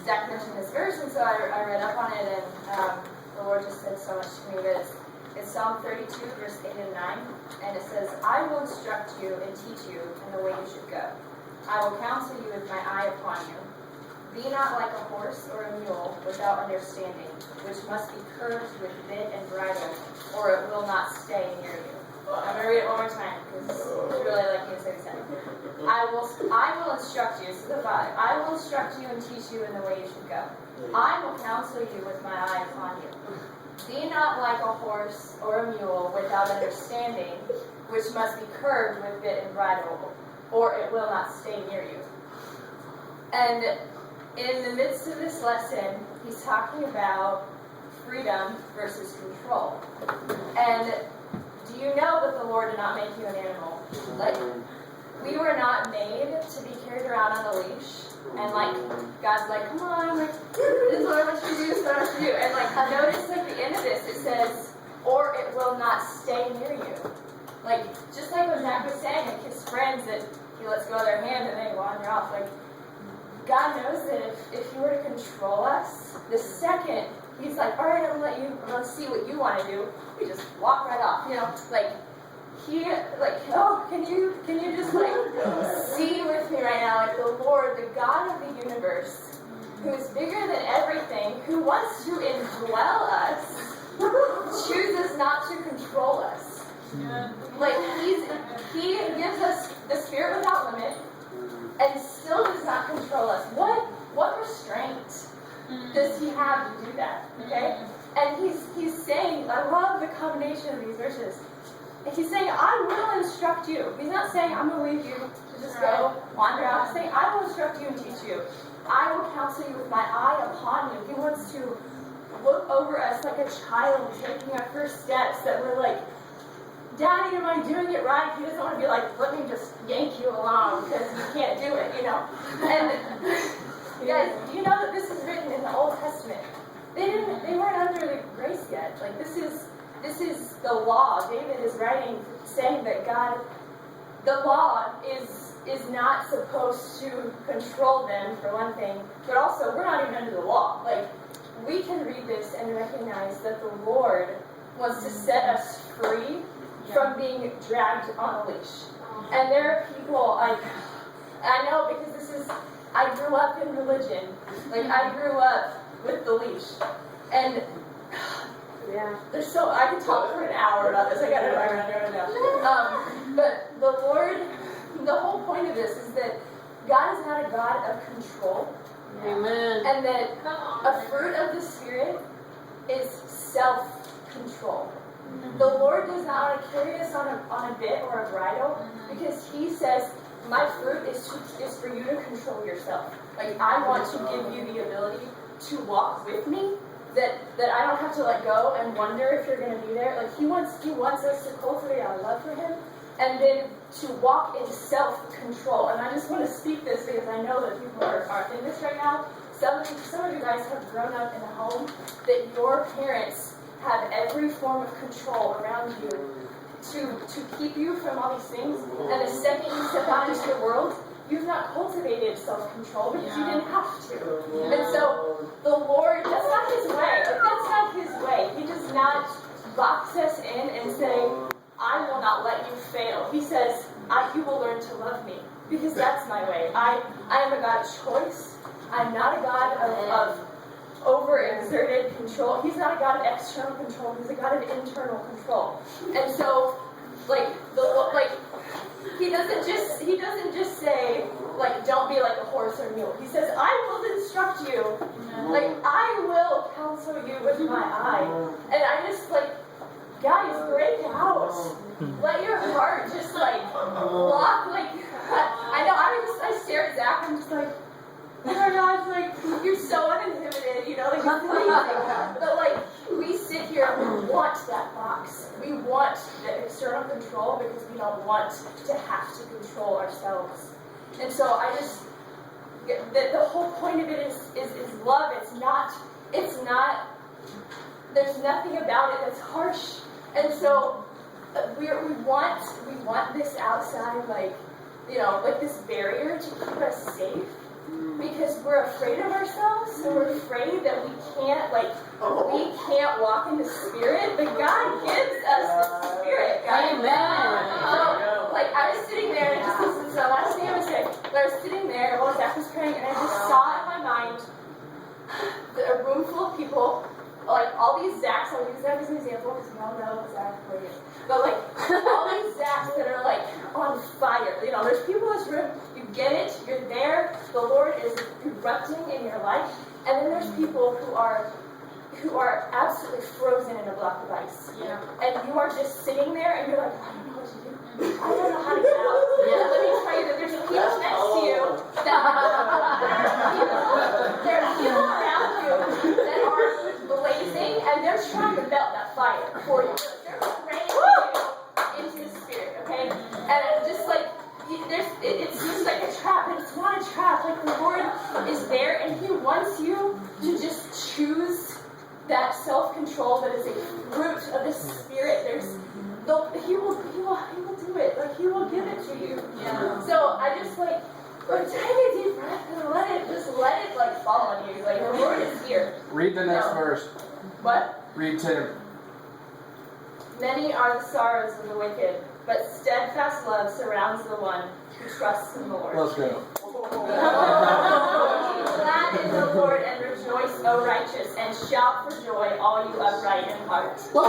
Zach mentioned this verse, and so I read up on it, and the Lord just said so much to me. But it's Psalm 32, verse 8 and 9, and it says, I will instruct you and teach you in the way you should go. I will counsel you with my eye upon you. Be not like a horse or a mule without understanding, which must be curbed with bit and bridle, or it will not stay near you. I'm going to read it one more time, because it's really like me to say this. I will instruct you, this is the 5. I will instruct you and teach you in the way you should go. I will counsel you with my eye upon you. Be not like a horse or a mule without understanding, which must be curbed with bit and bridle, or it will not stay near you. And in the midst of this lesson, he's talking about freedom versus control. And do you know that the Lord did not make you an animal? Like, we were not made to be carried around on a leash. And like, God's like, come on, like, this is what I want you to do, this is what I want you to do. And like, notice like the end of this, it says, or it will not stay near you. Like, just like what Zach was saying, like his friends that he lets go of their hand and they wander off. Like, God knows that if he were to control us, the second he's like, all right, I'm gonna see what you want to do, we just walk right off, you know, like, oh, can you just like see with me right now, like the Lord, the God of the universe, who is bigger than everything, who wants to indwell us, chooses not to control us. Like he gives us the Spirit without limit, and still does not control us. What restraint does he have to do that? Okay? And he's saying, I love the combination of these verses. He's saying, I will instruct you. He's not saying, I'm going to leave you to just go wander out. He's saying, I will instruct you and teach you. I will counsel you with my eye upon you. He wants to look over us like a child taking our first steps, that we're like, Daddy, am I doing it right? He doesn't want to be like, let me just yank you along because you can't do it, you know. And you guys, do you know that this is written in the Old Testament? They weren't under the grace yet. Like, this is the law. David is writing, saying that God, the law is not supposed to control them, for one thing, but also we're not even under the law. Like, we can read this and recognize that the Lord wants to set us free from being dragged on a leash. And there are people, like, I know because I grew up in religion. Like, I grew up with the leash. And I could talk for an hour about this. I gotta run now. But the Lord, the whole point of this is that God is not a God of control. Amen. And that a fruit of the Spirit is self-control. The Lord does not want to carry us on a bit or a bridle, because he says, my fruit is for you to control yourself. Like, I want to give you the ability to walk with me, that I don't have to let go and wonder if you're going to be there. Like, he wants us to cultivate our love for him, and then to walk in self-control. And I just want to speak this because I know that people are in this right now. Some of you guys have grown up in a home that your parents have every form of control around you to keep you from all these things. And the second you step out into the world, you've not cultivated self-control because you didn't have to. And so the Lord, that's not his way. Like, that's not his way. He does not box us in and say, I will not let you fail. He says, you will learn to love me, because that's my way. I am a God of choice. I'm not a God of overexerted control. He's not a God of external control. He's a God of internal control. And so, he doesn't just say, like, don't be like a horse or mule. He says, I will instruct you. Like, I will counsel you with my eye. And I just, like, guys, break out. Let your heart just, like, lock, like, I know, I stare at Zach, I'm just like, oh my gosh, like, you're so uninhibited, you know, like, but, like, we sit here and we want that box. We want the external control because we don't want to have to control ourselves. And so I just, the whole point of it is love. It's not, there's nothing about it that's harsh. And so we want this outside, like, you know, like this barrier to keep us safe, because we're afraid of ourselves, so we're afraid that we can't walk in the Spirit, but God gives us the Spirit, guys. Amen. So, like, I was sitting there, and just listen, so last thing I was saying, but I was sitting there while Zach was praying, and I just saw in my mind a room full of people, like, all these Zachs, I'll use Zach as an example, because we all know Zach, but, like, all these Zachs that are, like, on fire. You know, there's people in this room, you get it, you're there, the Lord is erupting in your life, and then there's people who are absolutely frozen in a block of ice. Yeah. And you are just sitting there, and you're like, I don't know what to do. I don't know how to get out. Yeah. Let me tell you that there's people next to you that there are people around you that are blazing, and they're trying to melt that fire for you. They're praying you into the Spirit, okay? And just like, it seems like a trap, but it's not a trap. Like, the Lord is there, and He wants you to just choose that self-control that is a fruit of the Spirit. He will do it. Like, He will give it to you. Yeah. So I just like take a deep breath and let it like fall on you. Like, the Lord is here. Read the next verse. What? Read 10. Many are the sorrows of the wicked, but steadfast love surrounds the one who trusts in the Lord. Let's go. Be glad in the Lord and rejoice, O righteous, and shout for joy, all you upright in heart. Let's go.